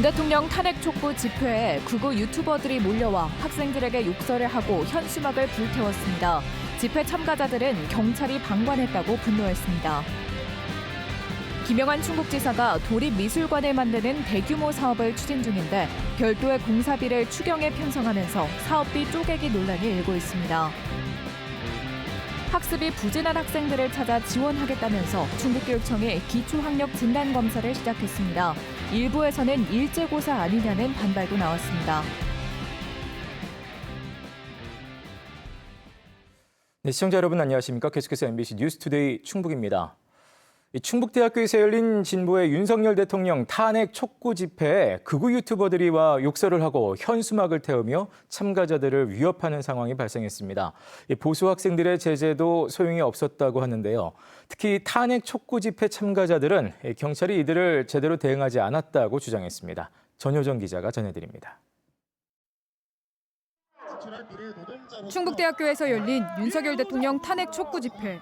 대통령 탄핵 촉구 집회에 극우 유튜버들이 몰려와 학생들에게 욕설을 하고 현수막을 불태웠습니다. 집회 참가자들은 경찰이 방관했다고 분노했습니다. 김영한 충북지사가 도립미술관을 만드는 대규모 사업을 추진 중인데 별도의 공사비를 추경에 편성하면서 사업비 쪼개기 논란이 일고 있습니다. 학습이 부진한 학생들을 찾아 지원하겠다면서 충북교육청이 기초학력 진단검사를 시작했습니다. 일부에서는 일제고사 아니냐는 반발도 나왔습니다. 네, 시청자 여러분 안녕하십니까? 계속해서 MBC 뉴스투데이 충북입니다. 충북대학교에서 열린 진보의 윤석열 대통령 탄핵 촉구 집회에 극우 유튜버들이 와 욕설을 하고 현수막을 태우며 참가자들을 위협하는 상황이 발생했습니다. 보수 학생들의 제재도 소용이 없었다고 하는데요. 특히 탄핵 촉구 집회 참가자들은 경찰이 이들을 제대로 대응하지 않았다고 주장했습니다. 전효정 기자가 전해드립니다. 충북대학교에서 열린 윤석열 대통령 탄핵 촉구 집회.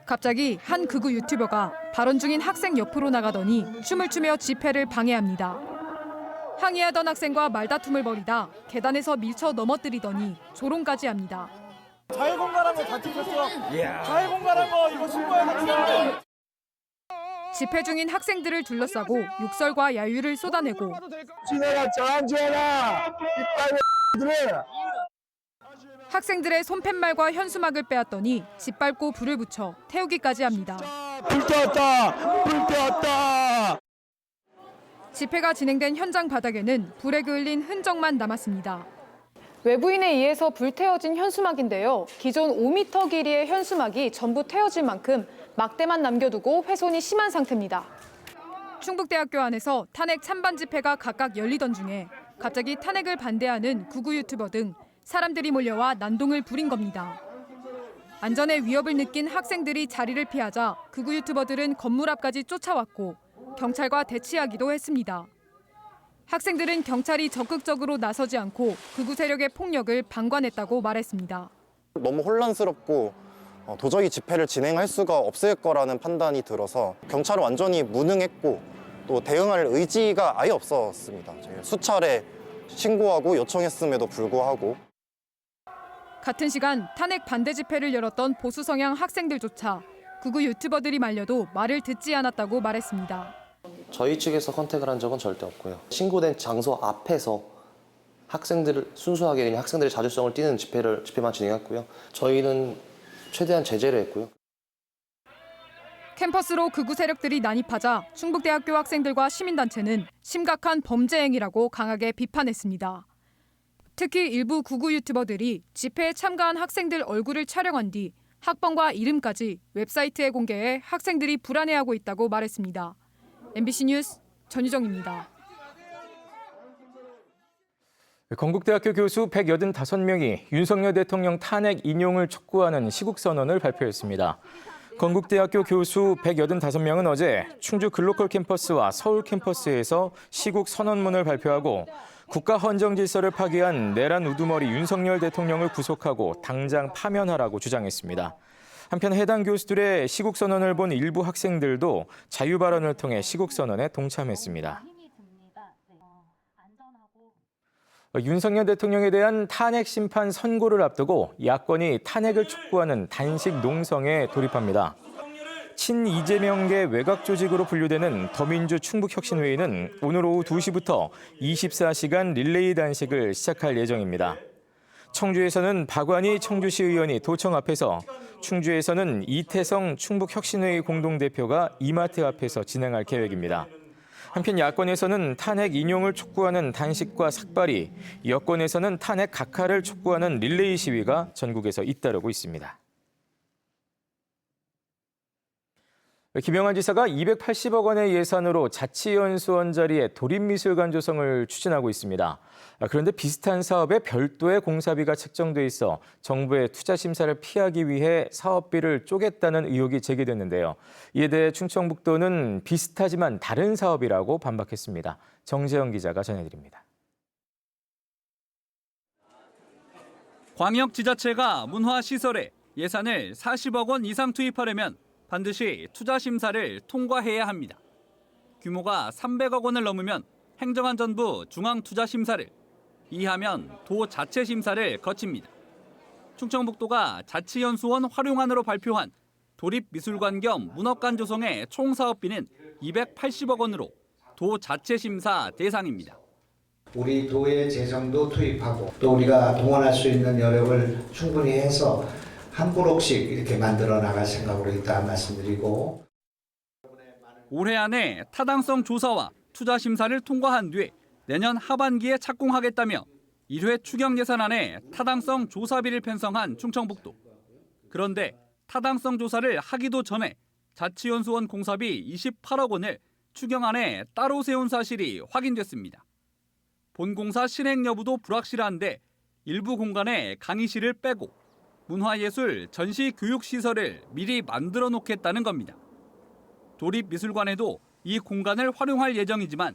갑자기 한 극우 유튜버가 발언 중인 학생 옆으로 나가더니 춤을 추며 집회를 방해합니다. 항의하던 학생과 말다툼을 벌이다 계단에서 밀쳐 넘어뜨리더니 조롱까지 합니다. 자유공간한 거 다 찍혔어. 자유공간한 거 이거 신고해야. 집회 중인 학생들을 둘러싸고 욕설과 야유를 쏟아내고 지내라 저항지해라 이빨 학생들의 손팻말과 현수막을 빼앗더니 짓밟고 불을 붙여 태우기까지 합니다. 불태웠다. 집회가 진행된 현장 바닥에는 불에 그을린 흔적만 남았습니다. 외부인에 의해서 불태워진 현수막인데요. 기존 5m 길이의 현수막이 전부 태워질 만큼 막대만 남겨두고 훼손이 심한 상태입니다. 충북대학교 안에서 탄핵 찬반 집회가 각각 열리던 중에 갑자기 탄핵을 반대하는 극우 유튜버 등 사람들이 몰려와 난동을 부린 겁니다. 안전에 위협을 느낀 학생들이 자리를 피하자 극우 유튜버들은 건물 앞까지 쫓아왔고 경찰과 대치하기도 했습니다. 학생들은 경찰이 적극적으로 나서지 않고 극우 세력의 폭력을 방관했다고 말했습니다. 너무 혼란스럽고 도저히 집회를 진행할 수가 없을 거라는 판단이 들어서 경찰은 완전히 무능했고 또 대응할 의지가 아예 없었습니다. 수차례 신고하고 요청했음에도 불구하고. 같은 시간 탄핵 반대 집회를 열었던 보수 성향 학생들조차 극우 유튜버들이 말려도 말을 듣지 않았다고 말했습니다. 저희 측에서 컨택을 한 적은 절대 없고요. 신고된 장소 앞에서 학생들을 순수하게 그냥 학생들의 자주성을 띠는 집회만 진행했고요. 저희는 최대한 제재를 했고요. 캠퍼스로 극우 세력들이 난입하자 충북대학교 학생들과 시민단체는 심각한 범죄 행위라고 강하게 비판했습니다. 특히 일부 극우 유튜버들이 집회에 참가한 학생들 얼굴을 촬영한 뒤 학번과 이름까지 웹사이트에 공개해 학생들이 불안해하고 있다고 말했습니다. MBC 뉴스 전유정입니다. 건국대학교 교수 185명이 윤석열 대통령 탄핵 인용을 촉구하는 시국선언을 발표했습니다. 건국대학교 교수 185명은 어제 충주 글로컬 캠퍼스와 서울 캠퍼스에서 시국 선언문을 발표하고 국가 헌정 질서를 파괴한 내란 우두머리 윤석열 대통령을 구속하고 당장 파면하라고 주장했습니다. 한편 해당 교수들의 시국 선언을 본 일부 학생들도 자유 발언을 통해 시국 선언에 동참했습니다. 윤석열 대통령에 대한 탄핵 심판 선고를 앞두고 야권이 탄핵을 촉구하는 단식 농성에 돌입합니다. 친 이재명계 외곽 조직으로 분류되는 더민주 충북혁신회의는 오늘 오후 2시부터 24시간 릴레이 단식을 시작할 예정입니다. 청주에서는 박완희 청주시 의원이 도청 앞에서, 충주에서는 이태성 충북혁신회의 공동대표가 이마트 앞에서 진행할 계획입니다. 한편 야권에서는 탄핵 인용을 촉구하는 단식과 삭발이, 여권에서는 탄핵 각하를 촉구하는 릴레이 시위가 전국에서 잇따르고 있습니다. 김영한 지사가 280억 원의 예산으로 자치연수원 자리에 도립미술관 조성을 추진하고 있습니다. 그런데 비슷한 사업에 별도의 공사비가 책정돼 있어 정부의 투자 심사를 피하기 위해 사업비를 쪼갰다는 의혹이 제기됐는데요. 이에 대해 충청북도는 비슷하지만 다른 사업이라고 반박했습니다. 정재영 기자가 전해드립니다. 광역지자체가 문화시설에 예산을 40억 원 이상 투입하려면 반드시 투자 심사를 통과해야 합니다. 규모가 300억 원을 넘으면 행정안전부 중앙투자심사를, 이하면 도 자체 심사를 거칩니다. 충청북도가 자치연수원 활용안으로 발표한 도립미술관 겸 문학관 조성의 총 사업비는 280억 원으로 도 자체 심사 대상입니다. 우리 도의 재정도 투입하고 또 우리가 동원할 수 있는 여력을 충분히 해서 한 브록씩 이렇게 만들어 나갈 생각으로 있다 말씀드리고, 올해 안에 타당성 조사와 투자 심사를 통과한 뒤에 내년 하반기에 착공하겠다며 1회 추경 예산안에 타당성 조사비를 편성한 충청북도. 그런데 타당성 조사를 하기도 전에 자치연수원 공사비 28억 원을 추경안에 따로 세운 사실이 확인됐습니다. 본공사 실행 여부도 불확실한데 일부 공간에 강의실을 빼고 문화예술 전시 교육시설을 미리 만들어 놓겠다는 겁니다. 도립미술관에도 이 공간을 활용할 예정이지만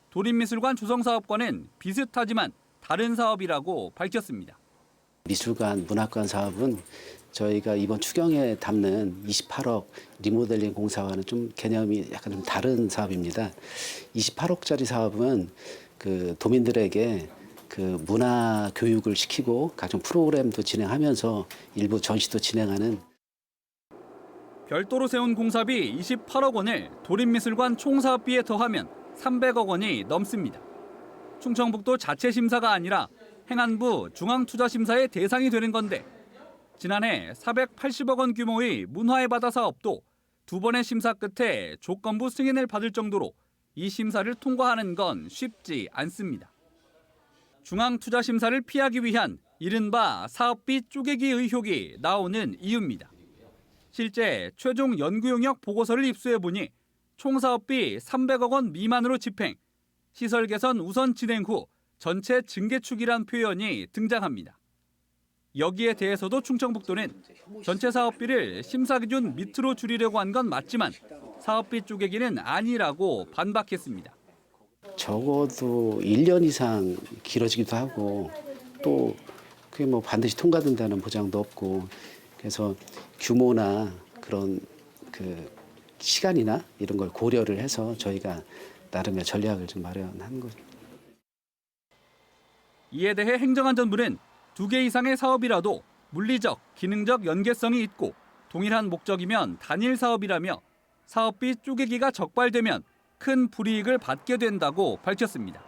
도립미술관 조성사업과는 비슷하지만 다른 사업이라고 밝혔습니다. 미술관, 문학관 사업은 저희가 이번 추경에 담는 28억 리모델링 공사와는 좀 개념이 약간 좀 다른 사업입니다. 28억짜리 사업은 그 도민들에게 그 문화 교육을 시키고 각종 프로그램도 진행하면서 일부 전시도 진행하는. 별도로 세운 공사비 28억 원을 도립미술관 총사업비에 더하면 300억 원이 넘습니다. 충청북도 자체 심사가 아니라 행안부 중앙투자심사의 대상이 되는 건데 지난해 480억 원 규모의 문화의 바다 사업도 두 번의 심사 끝에 조건부 승인을 받을 정도로 이 심사를 통과하는 건 쉽지 않습니다. 중앙투자심사를 피하기 위한 이른바 사업비 쪼개기 의혹이 나오는 이유입니다. 실제 최종 연구용역 보고서를 입수해보니 총 사업비 300억 원 미만으로 집행, 시설 개선 우선 진행 후 전체 증개축이란 표현이 등장합니다. 여기에 대해서도 충청북도는 전체 사업비를 심사 기준 밑으로 줄이려고 한 건 맞지만 사업비 쪼개기는 아니라고 반박했습니다. 적어도 1년 이상 길어지기도 하고 또 그게 뭐 반드시 통과된다는 보장도 없고, 그래서 규모나 그런 그 시간이나 이런 걸 고려를 해서 저희가 나름의 전략을 좀 마련한 거죠. 이에 대해 행정안전부는 2개 이상의 사업이라도 물리적, 기능적 연계성이 있고 동일한 목적이면 단일 사업이라며 사업비 쪼개기가 적발되면 큰 불이익을 받게 된다고 밝혔습니다.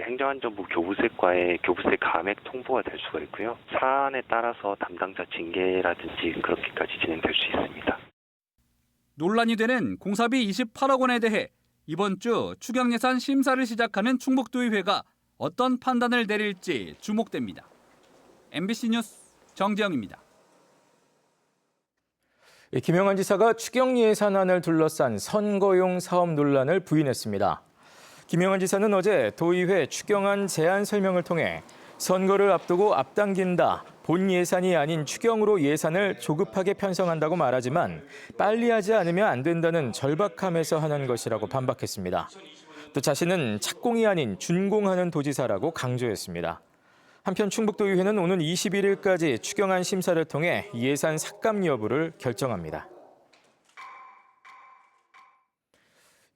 행정안전부 교부세과의 교부세 감액 통보가 될 수가 있고요. 사안에 따라서 담당자 징계라든지 그렇게까지 진행될 수 있습니다. 논란이 되는 공사비 28억 원에 대해 이번 주 추경예산 심사를 시작하는 충북도의회가 어떤 판단을 내릴지 주목됩니다. MBC 뉴스 정재영입니다. 김영환 지사가 추경 예산안을 둘러싼 선거용 사업 논란을 부인했습니다. 김영환 지사는 어제 도의회 추경안 제안 설명을 통해 선거를 앞두고 앞당긴다, 본 예산이 아닌 추경으로 예산을 조급하게 편성한다고 말하지만 빨리 하지 않으면 안 된다는 절박함에서 하는 것이라고 반박했습니다. 또 자신은 착공이 아닌 준공하는 도지사라고 강조했습니다. 한편 충북도의회는 오는 21일까지 추경안 심사를 통해 예산 삭감 여부를 결정합니다.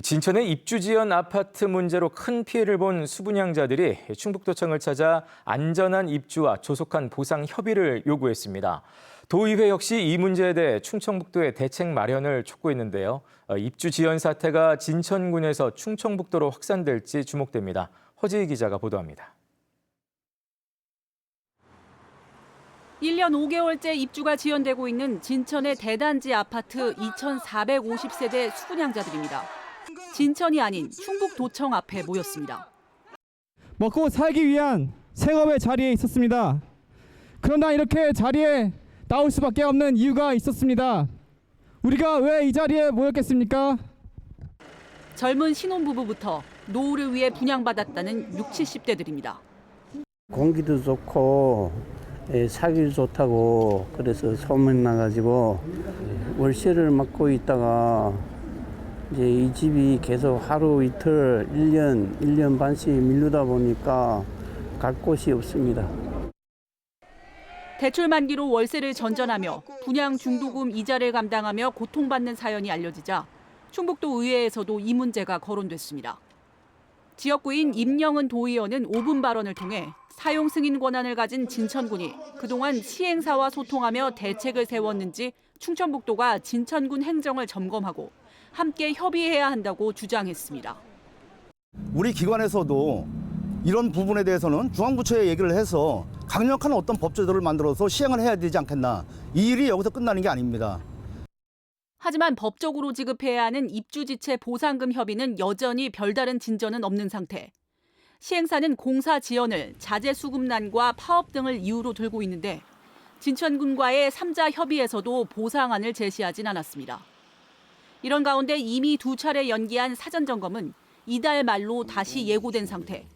진천의 입주 지연 아파트 문제로 큰 피해를 본 수분양자들이 충북도청을 찾아 안전한 입주와 조속한 보상 협의를 요구했습니다. 도의회 역시 이 문제에 대해 충청북도의 대책 마련을 촉구했는데요. 입주 지연 사태가 진천군에서 충청북도로 확산될지 주목됩니다. 허지희 기자가 보도합니다. 1년 5개월째 입주가 지연되고 있는 진천의 대단지 아파트 2,450세대 수분양자들입니다. 진천이 아닌 충북도청 앞에 모였습니다. 먹고 살기 위한 생업의 자리에 있었습니다. 그러나 이렇게 자리에 나올 수밖에 없는 이유가 있었습니다. 우리가 왜 이 자리에 모였겠습니까? 젊은 신혼부부부터 노후를 위해 분양받았다는 60, 70대들입니다. 공기도 좋고 살기도 좋다고 그래서 소문 나가지고 월세를 맡고 있다가 이제 이 집이 계속 하루 이틀 1년 반씩 밀리다 보니까 갈 곳이 없습니다. 대출 만기로 월세를 전전하며 분양 중도금 이자를 감당하며 고통받는 사연이 알려지자 충북도 의회에서도 이 문제가 거론됐습니다. 지역구인 임영은 도의원은 5분 발언을 통해 사용 승인 권한을 가진 진천군이 그동안 시행사와 소통하며 대책을 세웠는지 충청북도가 진천군 행정을 점검하고 함께 협의해야 한다고 주장했습니다. 우리 기관에서도 이런 부분에 대해서는 중앙부처에 얘기를 해서 강력한 어떤 법제도를 만들어서 시행을 해야 되지 않겠나. 이 일이 여기서 끝나는 게 아닙니다. 하지만 법적으로 지급해야 하는 입주지체 보상금 협의는 여전히 별다른 진전은 없는 상태. 시행사는 공사 지연을 자재 수급난과 파업 등을 이유로 들고 있는데 진천군과의 3자 협의에서도 보상안을 제시하진 않았습니다. 이런 가운데 이미 2차례 연기한 사전 점검은 이달 말로 다시 예고된 상태.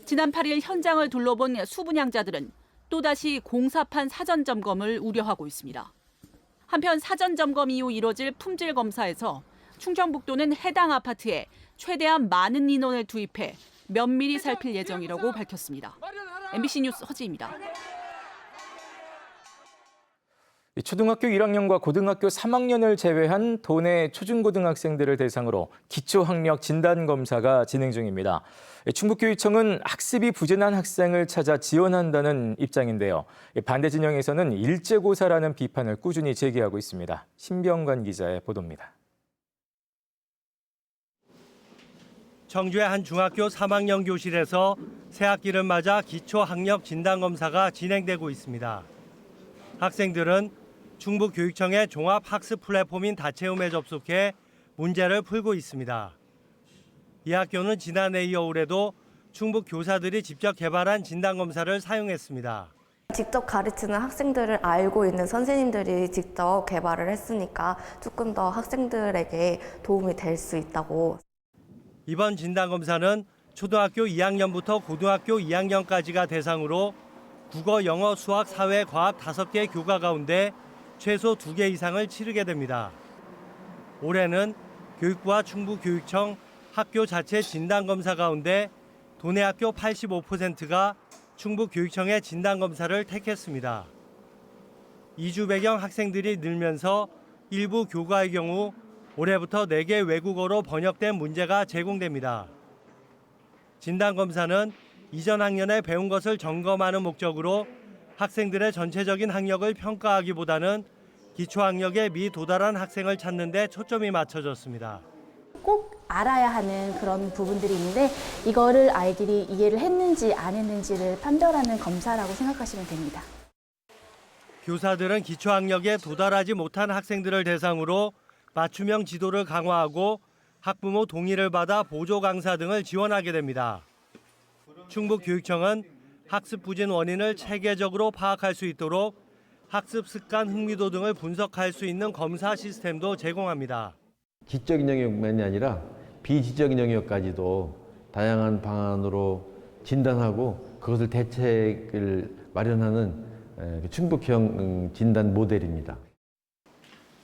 지난 8일 현장을 둘러본 수분양자들은 또다시 공사판 사전 점검을 우려하고 있습니다. 한편 사전 점검 이후 이뤄질 품질 검사에서 충청북도는 해당 아파트에 최대한 많은 인원을 투입해 면밀히 살필 예정이라고 밝혔습니다. MBC 뉴스 허지입니다. 초등학교 1학년과 고등학교 3학년을 제외한 도내 초중고등학생들을 대상으로 기초학력 진단검사가 진행 중입니다. 충북교육청은 학습이 부진한 학생을 찾아 지원한다는 입장인데요. 반대 진영에서는 일제고사라는 비판을 꾸준히 제기하고 있습니다. 신병관 기자의 보도입니다. 청주의 한 중학교 3학년 교실에서 새학기를 맞아 기초학력 진단검사가 진행되고 있습니다. 학생들은 충북교육청의 종합학습 플랫폼인 다채움에 접속해 문제를 풀고 있습니다. 이 학교는 지난해 이어 올해도 충북 교사들이 직접 개발한 진단검사를 사용했습니다. 직접 가르치는 학생들을 알고 있는 선생님들이 직접 개발을 했으니까 조금 더 학생들에게 도움이 될 수 있다고. 이번 진단검사는 초등학교 2학년부터 고등학교 2학년까지가 대상으로 국어, 영어, 수학, 사회, 과학 5개 교과 가운데 최소 2개 이상을 치르게 됩니다. 올해는 교육부와 충북교육청 학교 자체 진단검사 가운데 도내 학교 85%가 충북교육청의 진단검사를 택했습니다. 이주 배경 학생들이 늘면서 일부 교과의 경우 올해부터 4개 외국어로 번역된 문제가 제공됩니다. 진단검사는 이전 학년에 배운 것을 점검하는 목적으로 학생들의 전체적인 학력을 평가하기보다는 기초학력에 미도달한 학생을 찾는 데 초점이 맞춰졌습니다. 꼭 알아야 하는 그런 부분들이 있는데 이거를 아이들이 이해를 했는지 안 했는지를 판별하는 검사라고 생각하시면 됩니다. 교사들은 기초학력에 도달하지 못한 학생들을 대상으로 맞춤형 지도를 강화하고 학부모 동의를 받아 보조 강사 등을 지원하게 됩니다. 충북교육청은 학습 부진 원인을 체계적으로 파악할 수 있도록 학습 습관 흥미도 등을 분석할 수 있는 검사 시스템도 제공합니다. 지적인 영역만이 아니라 비지적인 영역까지도 다양한 방안으로 진단하고 그것을 대책을 마련하는 충북형 진단 모델입니다.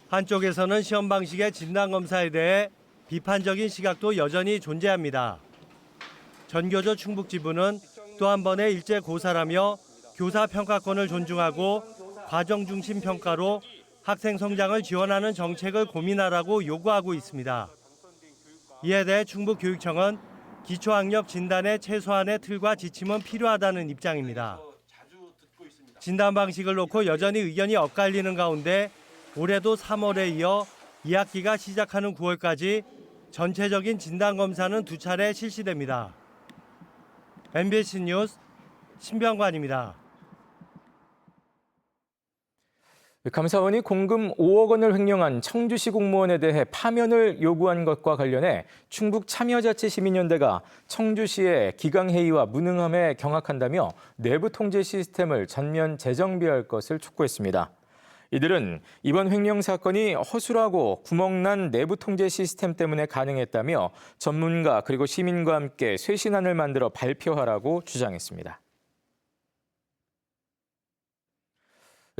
한쪽에서는 시험 방식의 진단검사에 대해 비판적인 시각도 여전히 존재합니다. 전교조 충북지부는 또 한 번의 일제고사라며 교사 평가권을 존중하고 과정 중심 평가로 학생 성장을 지원하는 정책을 고민하라고 요구하고 있습니다. 이에 대해 충북교육청은 기초학력 진단의 최소한의 틀과 지침은 필요하다는 입장입니다. 진단 방식을 놓고 여전히 의견이 엇갈리는 가운데 올해도 3월에 이어 2학기가 시작하는 9월까지 전체적인 진단검사는 2차례 실시됩니다. MBC 뉴스 신병관입니다. 감사원이 공금 5억 원을 횡령한 청주시 공무원에 대해 파면을 요구한 것과 관련해 충북참여자치시민연대가 청주시의 기강회의와 무능함에 경악한다며 내부 통제 시스템을 전면 재정비할 것을 촉구했습니다. 이들은 이번 횡령 사건이 허술하고 구멍난 내부 통제 시스템 때문에 가능했다며 전문가 그리고 시민과 함께 쇄신안을 만들어 발표하라고 주장했습니다.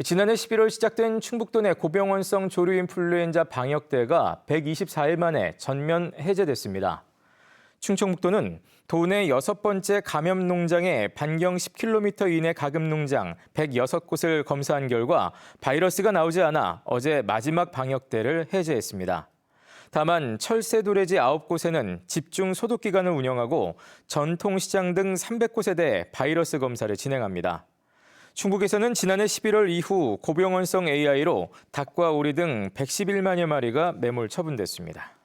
지난해 11월 시작된 충북도 내 고병원성 조류인플루엔자 방역대가 124일 만에 전면 해제됐습니다. 충청북도는 도내 6번째 감염 농장의 반경 10km 이내 가금 농장 106곳을 검사한 결과 바이러스가 나오지 않아 어제 마지막 방역대를 해제했습니다. 다만 철새 도래지 9곳에는 집중 소독 기관을 운영하고 전통시장 등 300곳에 대해 바이러스 검사를 진행합니다. 충북에서는 지난해 11월 이후 고병원성 AI로 닭과 오리 등 111만여 마리가 매몰 처분됐습니다.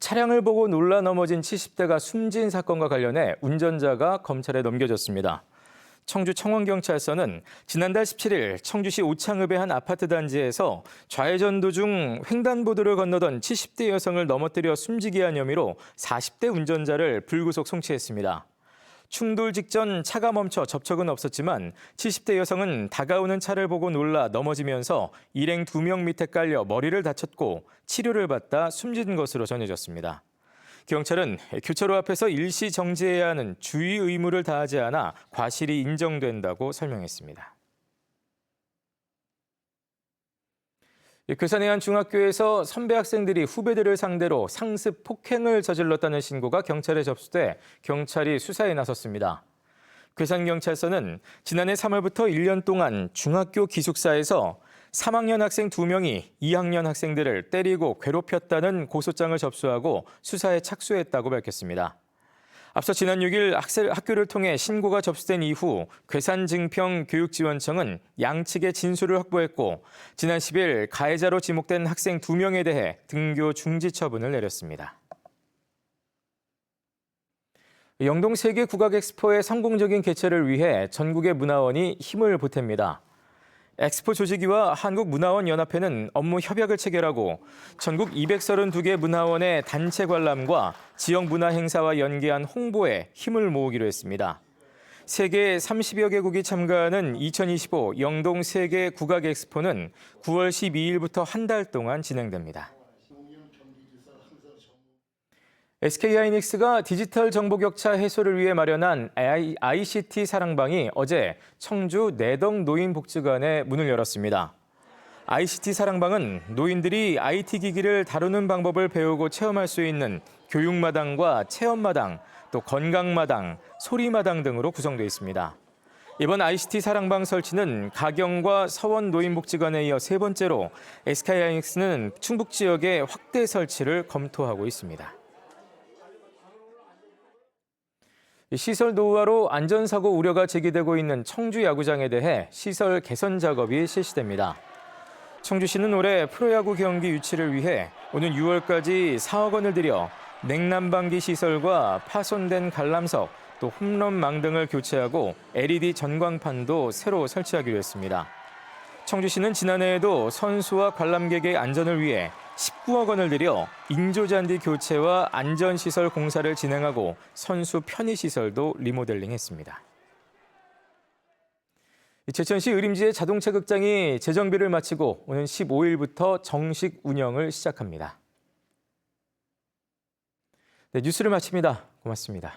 차량을 보고 놀라 넘어진 70대가 숨진 사건과 관련해 운전자가 검찰에 넘겨졌습니다. 청주 청원경찰서는 지난달 17일 청주시 오창읍의 한 아파트 단지에서 좌회전 도중 횡단보도를 건너던 70대 여성을 넘어뜨려 숨지게 한 혐의로 40대 운전자를 불구속 송치했습니다. 충돌 직전 차가 멈춰 접촉은 없었지만 70대 여성은 다가오는 차를 보고 놀라 넘어지면서 일행 2명 밑에 깔려 머리를 다쳤고 치료를 받다 숨진 것으로 전해졌습니다. 경찰은 교차로 앞에서 일시 정지해야 하는 주의 의무를 다하지 않아 과실이 인정된다고 설명했습니다. 괴산의 한 중학교에서 선배 학생들이 후배들을 상대로 상습 폭행을 저질렀다는 신고가 경찰에 접수돼 경찰이 수사에 나섰습니다. 괴산경찰서는 지난해 3월부터 1년 동안 중학교 기숙사에서 3학년 학생 2명이 2학년 학생들을 때리고 괴롭혔다는 고소장을 접수하고 수사에 착수했다고 밝혔습니다. 앞서 지난 6일 학교를 통해 신고가 접수된 이후 괴산증평교육지원청은 양측의 진술을 확보했고 지난 10일 가해자로 지목된 학생 2명에 대해 등교 중지 처분을 내렸습니다. 영동 세계 국악 엑스포의 성공적인 개최를 위해 전국의 문화원이 힘을 보탭니다. 엑스포 조직위와 한국문화원연합회는 업무 협약을 체결하고 전국 232개 문화원의 단체 관람과 지역 문화 행사와 연계한 홍보에 힘을 모으기로 했습니다. 세계 30여 개국이 참가하는 2025 영동 세계 국악 엑스포는 9월 12일부터 한 달 동안 진행됩니다. SK하이닉스가 디지털 정보 격차 해소를 위해 마련한 ICT 사랑방이 어제 청주 내덕 노인복지관에 문을 열었습니다. ICT 사랑방은 노인들이 IT 기기를 다루는 방법을 배우고 체험할 수 있는 교육마당과 체험마당, 또 건강마당, 소리마당 등으로 구성되어 있습니다. 이번 ICT 사랑방 설치는 가경과 서원 노인복지관에 이어 세 번째로 SK하이닉스는 충북 지역에 확대 설치를 검토하고 있습니다. 시설 노후화로 안전사고 우려가 제기되고 있는 청주 야구장에 대해 시설 개선 작업이 실시됩니다. 청주시는 올해 프로야구 경기 유치를 위해 오는 6월까지 4억 원을 들여 냉난방기 시설과 파손된 관람석, 또 홈런망 등을 교체하고 LED 전광판도 새로 설치하기로 했습니다. 청주시는 지난해에도 선수와 관람객의 안전을 위해 19억 원을 들여 인조잔디 교체와 안전시설 공사를 진행하고 선수 편의시설도 리모델링했습니다. 제천시 의림지의 자동차 극장이 재정비를 마치고 오는 15일부터 정식 운영을 시작합니다. 네, 뉴스를 마칩니다. 고맙습니다.